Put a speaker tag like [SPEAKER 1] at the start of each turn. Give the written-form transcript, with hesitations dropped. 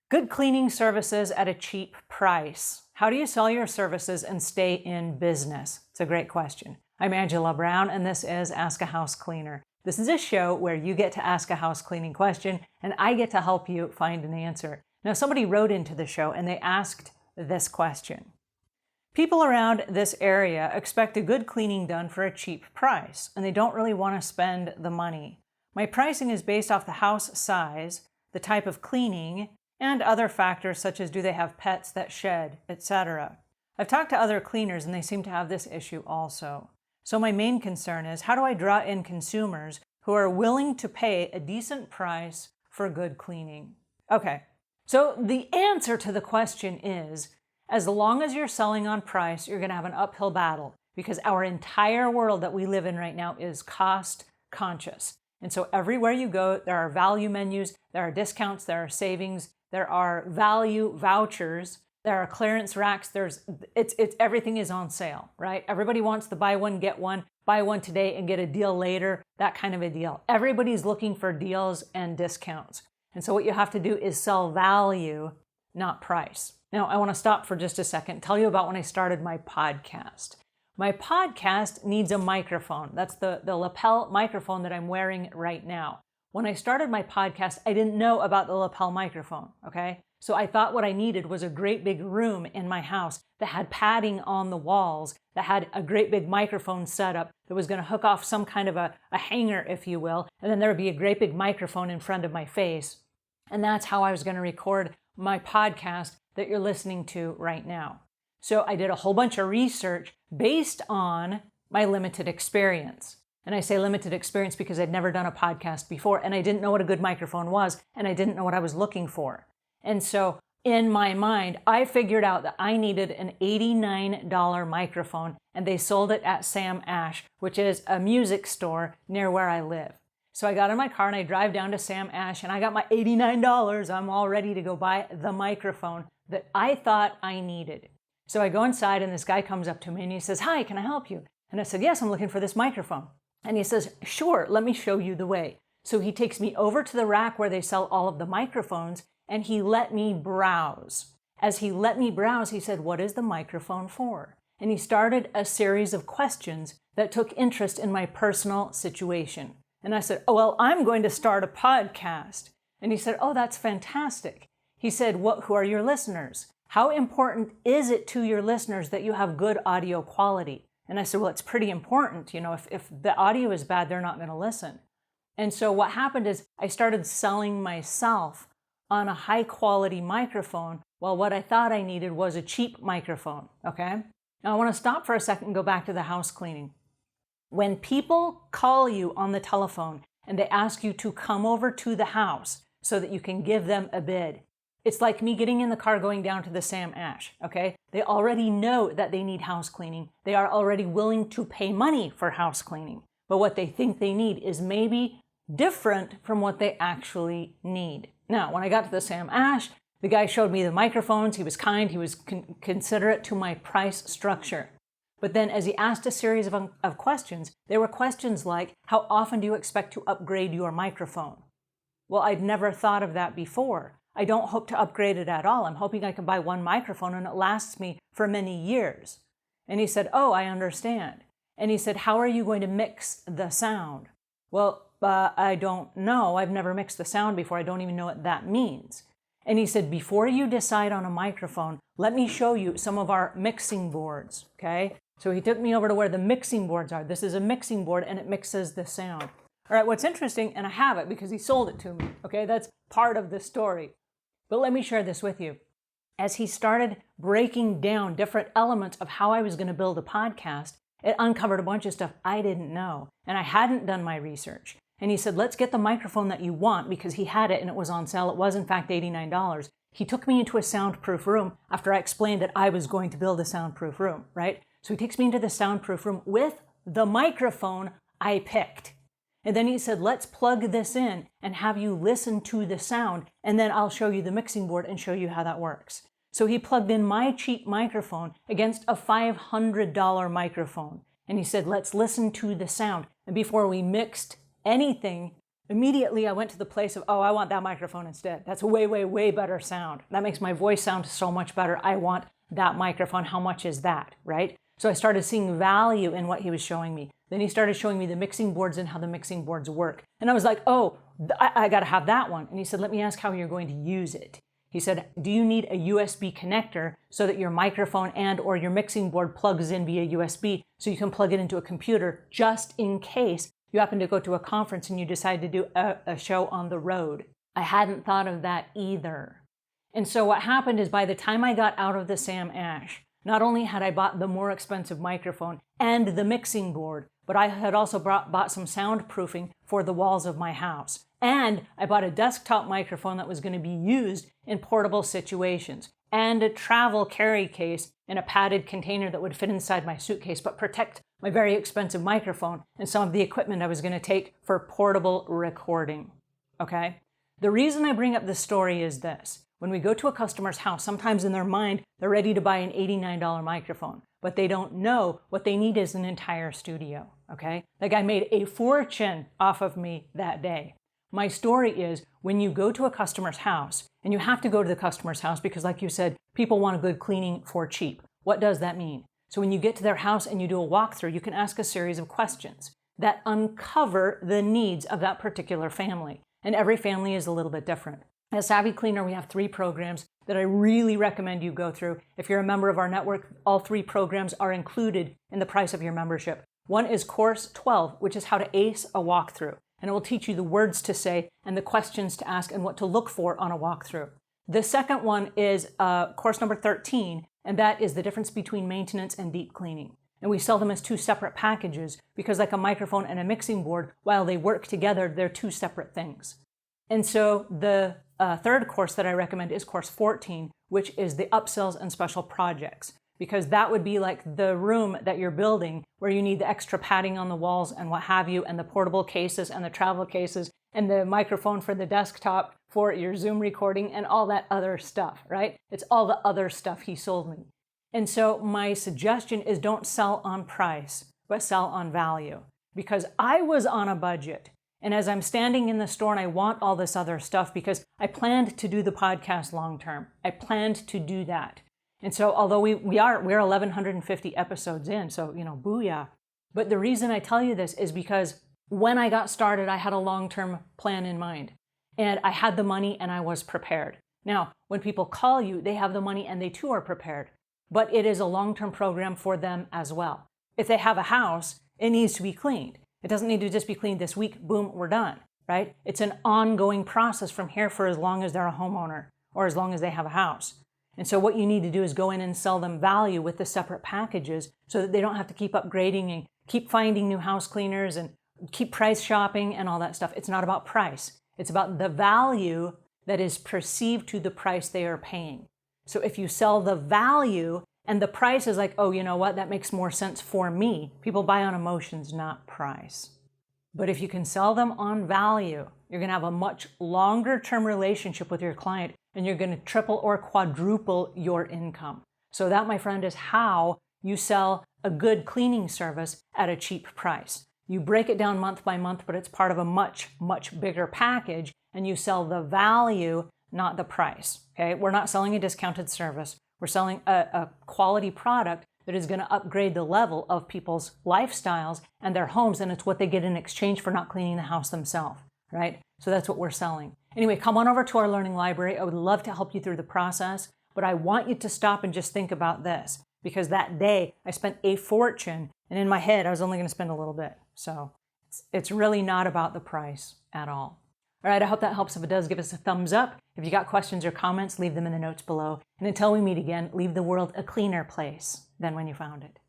[SPEAKER 1] Good cleaning services at a cheap price. How do you sell your services and stay in business? It's a great question. I'm Angela Brown, and this is Ask a House Cleaner. This is a show where you get to ask a house cleaning question, and I get to help you find an answer. Now, somebody wrote into the show, and they asked this question. People around this area expect a good cleaning done for a cheap price, and they don't really want to spend the money. My pricing is based off the house size, the type of cleaning, and other factors such as do they have pets that shed, etc. I've talked to other cleaners and they seem to have this issue also. So my main concern is, how do I draw in consumers who are willing to pay a decent price for good cleaning? Okay, so the answer to the question is, as long as you're selling on price, you're going to have an uphill battle because our entire world that we live in right now is cost conscious. And so everywhere you go, there are value menus, there are discounts, there are savings, there are value vouchers, there are clearance racks, everything is on sale, right? Everybody wants the buy one today and get a deal later, that kind of a deal. Everybody's looking for deals and discounts. And so what you have to do is sell value, not price. Now, I want to stop for just a second and tell you about when I started my podcast. My podcast needs a microphone. That's the lapel microphone that I'm wearing right now. When I started my podcast, I didn't know about the lapel microphone, okay? So I thought what I needed was a great big room in my house that had padding on the walls, that had a great big microphone setup that was going to hook off some kind of a hanger, if you will, and then there would be a great big microphone in front of my face. And that's how I was going to record my podcast that you're listening to right now. So I did a whole bunch of research based on my limited experience. And I say limited experience because I'd never done a podcast before, and I didn't know what a good microphone was, and I didn't know what I was looking for. And so in my mind, I figured out that I needed an $89 microphone, and they sold it at Sam Ash, which is a music store near where I live. So I got in my car and I drive down to Sam Ash, and I got my $89. I'm all ready to go buy the microphone that I thought I needed. So I go inside, and this guy comes up to me and he says, "Hi, can I help you?" And I said, "Yes, I'm looking for this microphone." And he says, "Sure, let me show you the way." So he takes me over to the rack where they sell all of the microphones, and he let me browse. As he let me browse, he said, "What is the microphone for?" And he started a series of questions that took interest in my personal situation. And I said, "Oh, well, I'm going to start a podcast." And he said, "Oh, that's fantastic." He said, "Who are your listeners? How important is it to your listeners that you have good audio quality?" And I said, "Well, it's pretty important. You know, if the audio is bad, they're not going to listen." And so what happened is I started selling myself on a high quality microphone, while what I thought I needed was a cheap microphone, okay? Now I want to stop for a second and go back to the house cleaning. When people call you on the telephone and they ask you to come over to the house so that you can give them a bid, it's like me getting in the car going down to the Sam Ash, okay? They already know that they need house cleaning. They are already willing to pay money for house cleaning. But what they think they need is maybe different from what they actually need. Now, when I got to the Sam Ash, the guy showed me the microphones. He was kind. He was considerate to my price structure. But then as he asked a series of questions, there were questions like, how often do you expect to upgrade your microphone? Well, I'd never thought of that before. I don't hope to upgrade it at all. I'm hoping I can buy one microphone and it lasts me for many years. And he said, "Oh, I understand." And he said, "How are you going to mix the sound?" Well, I don't know. I've never mixed the sound before. I don't even know what that means. And he said, "Before you decide on a microphone, let me show you some of our mixing boards, okay?" So he took me over to where the mixing boards are. This is a mixing board and it mixes the sound. All right, what's interesting, and I have it because he sold it to me, okay? That's part of the story. But let me share this with you. As he started breaking down different elements of how I was going to build a podcast, it uncovered a bunch of stuff I didn't know, and I hadn't done my research. And he said, "Let's get the microphone that you want," because he had it and it was on sale. It was, in fact, $89. He took me into a soundproof room after I explained that I was going to build a soundproof room, right? So he takes me into the soundproof room with the microphone I picked. And then he said, "Let's plug this in and have you listen to the sound, and then I'll show you the mixing board and show you how that works." So he plugged in my cheap microphone against a $500 microphone. And he said, "Let's listen to the sound." And before we mixed anything, Immediately, I went to the place of, oh, I want that microphone instead. That's a way, way, way better sound. That makes my voice sound so much better. I want that microphone. How much is that, right? So I started seeing value in what he was showing me. Then he started showing me the mixing boards and how the mixing boards work. And I was like, oh, I got to have that one. And he said, let me ask how you're going to use it. He said, do you need a USB connector so that your microphone and or your mixing board plugs in via USB so you can plug it into a computer just in case you happen to go to a conference and you decide to do a show on the road? I hadn't thought of that either. And so what happened is by the time I got out of the Sam Ash, not only had I bought the more expensive microphone and the mixing board, but I had also bought some soundproofing for the walls of my house. And I bought a desktop microphone that was going to be used in portable situations, and a travel carry case in a padded container that would fit inside my suitcase but protect my very expensive microphone and some of the equipment I was going to take for portable recording. Okay? The reason I bring up this story is this. When we go to a customer's house, sometimes in their mind, they're ready to buy an $89 microphone, but they don't know what they need is an entire studio, okay? That guy made a fortune off of me that day. My story is when you go to a customer's house, and you have to go to the customer's house because, like you said, people want a good cleaning for cheap. What does that mean? So when you get to their house and you do a walkthrough, you can ask a series of questions that uncover the needs of that particular family. And every family is a little bit different. At Savvy Cleaner, we have 3 programs that I really recommend you go through. If you're a member of our network, all 3 programs are included in the price of your membership. One is Course 12, which is how to ace a walkthrough. And it will teach you the words to say and the questions to ask and what to look for on a walkthrough. The second one is course number 13, and that is the difference between maintenance and deep cleaning. And we sell them as 2 separate packages because, like a microphone and a mixing board, while they work together, they're 2 separate things. And so the third course that I recommend is course 14, which is the upsells and special projects, because that would be like the room that you're building where you need the extra padding on the walls and what have you, and the portable cases and the travel cases and the microphone for the desktop for your Zoom recording and all that other stuff, right? It's all the other stuff he sold me. And so my suggestion is don't sell on price, but sell on value, because I was on a budget. And as I'm standing in the store and I want all this other stuff because I planned to do the podcast long term. I planned to do that. And so although we're 1,150 episodes in, so, booyah. But the reason I tell you this is because when I got started, I had a long-term plan in mind. And I had the money and I was prepared. Now, when people call you, they have the money and they too are prepared. But it is a long-term program for them as well. If they have a house, it needs to be cleaned. It doesn't need to just be cleaned this week, boom, we're done, right? It's an ongoing process from here for as long as they're a homeowner or as long as they have a house. And so what you need to do is go in and sell them value with the separate packages so that they don't have to keep upgrading and keep finding new house cleaners and keep price shopping and all that stuff. It's not about price. It's about the value that is perceived to the price they are paying. So if you sell the value and the price is like, oh, you know what, that makes more sense for me. People buy on emotions, not price. But if you can sell them on value, you're going to have a much longer term relationship with your client and you're going to triple or quadruple your income. So that, my friend, is how you sell a good cleaning service at a cheap price. You break it down month by month, but it's part of a much, much bigger package, and you sell the value, not the price. Okay? We're not selling a discounted service. We're selling a quality product that is going to upgrade the level of people's lifestyles and their homes, and it's what they get in exchange for not cleaning the house themselves, right? So that's what we're selling. Anyway, come on over to our learning library. I would love to help you through the process, but I want you to stop and just think about this, because that day I spent a fortune, and in my head I was only going to spend a little bit. So it's really not about the price at all. All right, I hope that helps. If it does, give us a thumbs up. If you got questions or comments, leave them in the notes below. And until we meet again, leave the world a cleaner place than when you found it.